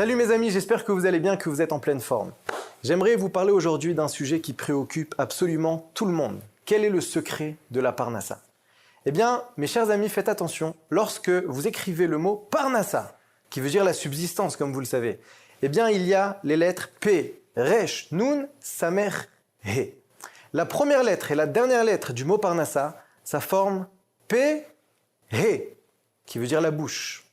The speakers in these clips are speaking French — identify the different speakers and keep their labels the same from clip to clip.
Speaker 1: Salut mes amis, j'espère que vous allez bien, que vous êtes en pleine forme. J'aimerais vous parler aujourd'hui d'un sujet qui préoccupe absolument tout le monde. Quel est le secret de la Parnassa? Eh bien, mes chers amis, faites attention, lorsque vous écrivez le mot Parnassa, qui veut dire la subsistance, comme vous le savez, eh bien, il y a les lettres P, Resh, Nun, Samer, He. La première lettre et la dernière lettre du mot Parnassa, ça forme P, He, qui veut dire la bouche.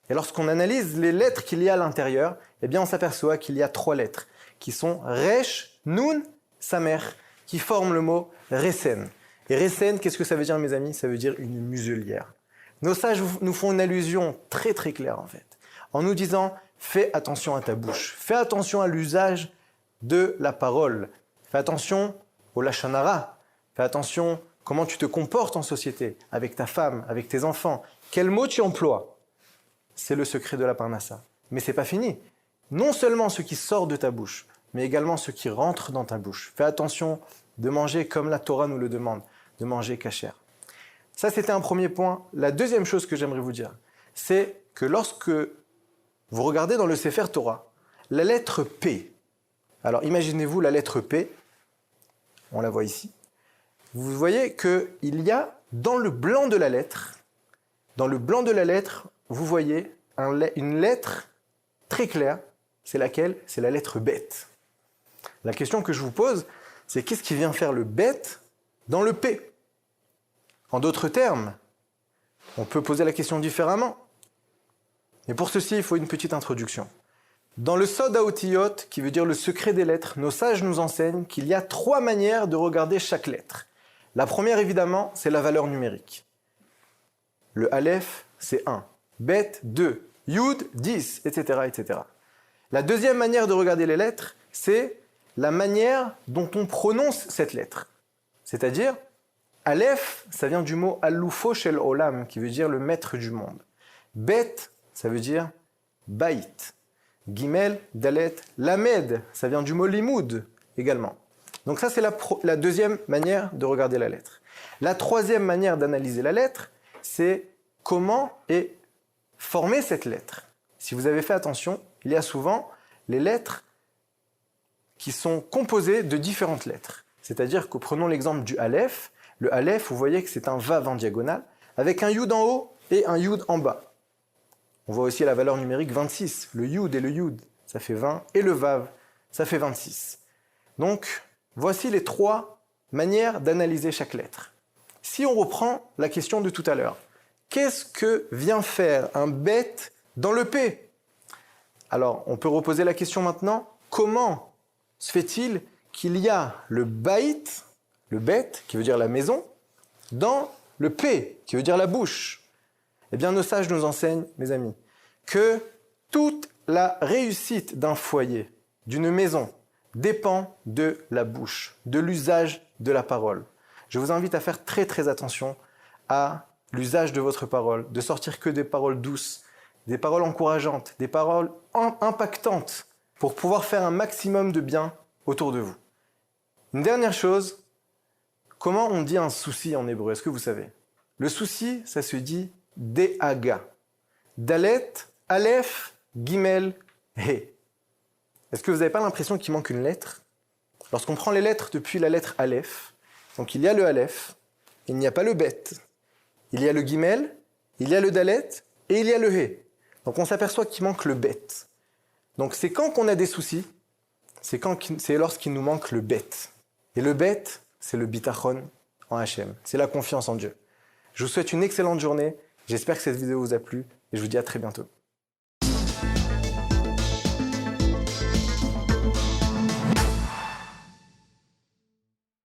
Speaker 1: Et lorsqu'on analyse les lettres qu'il y a à l'intérieur, eh bien, on s'aperçoit qu'il y a trois lettres, qui sont Resh, Nun, Samer, qui forment le mot Resen. Et Resen, qu'est-ce que ça veut dire, mes amis? Ça veut dire une muselière. Nos sages nous font une allusion très très claire, en fait, en nous disant « Fais attention à ta bouche, fais attention à l'usage de la parole, fais attention au lashon hara, fais attention comment tu te comportes en société, avec ta femme, avec tes enfants, quels mots tu emploies. » C'est le secret de la Parnassa. Mais c'est pas fini. Non seulement ce qui sort de ta bouche, mais également ce qui rentre dans ta bouche. Fais attention de manger comme la Torah nous le demande, de manger kasher. Ça, c'était un premier point. La deuxième chose que j'aimerais vous dire, c'est que lorsque vous regardez dans le Sefer Torah, la lettre P, alors imaginez-vous la lettre P, on la voit ici, vous voyez qu'il y a dans le blanc de la lettre, vous voyez une lettre très claire, c'est laquelle? C'est la lettre bête. La question que je vous pose, c'est qu'est-ce qui vient faire le bête dans le P? En d'autres termes, on peut poser la question différemment. Et pour ceci, il faut une petite introduction. Dans le Sod HaOtiyot, qui veut dire le secret des lettres, nos sages nous enseignent qu'il y a trois manières de regarder chaque lettre. La première, évidemment, c'est la valeur numérique. Le Aleph, c'est 1. Bet, 2. Yud, 10, etc., etc. La deuxième manière de regarder les lettres, c'est la manière dont on prononce cette lettre. C'est-à-dire, Aleph, ça vient du mot Aloufo Shel Olam, qui veut dire le maître du monde. Bet, ça veut dire Baït. Gimel, Dalet, Lamed, ça vient du mot Limoud également. Donc ça, c'est la deuxième manière de regarder la lettre. La troisième manière d'analyser la lettre, c'est comment est formée cette lettre. Si vous avez fait attention, il y a souvent les lettres qui sont composées de différentes lettres. C'est-à-dire que prenons l'exemple du Aleph. Le Aleph, vous voyez que c'est un Vav en diagonale, avec un Yud en haut et un Yud en bas. On voit aussi la valeur numérique 26. Le Yud et le Yud, ça fait 20, et le Vav, ça fait 26. Donc, voici les trois manières d'analyser chaque lettre. Si on reprend la question de tout à l'heure, qu'est-ce que vient faire un bête dans le P? Alors, on peut reposer la question maintenant, comment se fait-il qu'il y a le baït, le bête, qui veut dire la maison, dans le P, qui veut dire la bouche? Eh bien, nos sages nous enseignent, mes amis, que toute la réussite d'un foyer, d'une maison, dépend de la bouche, de l'usage de la parole. Je vous invite à faire très très attention à l'usage de votre parole, de sortir que des paroles douces, des paroles encourageantes, des paroles impactantes, pour pouvoir faire un maximum de bien autour de vous. Une dernière chose, comment on dit un souci en hébreu? Est-ce que vous savez? Le souci, ça se dit Dehaga. Dalet, Aleph, Gimel, He. Est-ce que vous n'avez pas l'impression qu'il manque une lettre? Lorsqu'on prend les lettres depuis la lettre Aleph, donc il y a le Aleph, il n'y a pas le Bet, il y a le Gimel, il y a le Dalet et il y a le He. Donc on s'aperçoit qu'il manque le Bet. Donc c'est quand qu'on a des soucis, c'est lorsqu'il nous manque le Bet. Et le Bet, c'est le bitachon en Hachem, c'est la confiance en Dieu. Je vous souhaite une excellente journée, j'espère que cette vidéo vous a plu et je vous dis à très bientôt.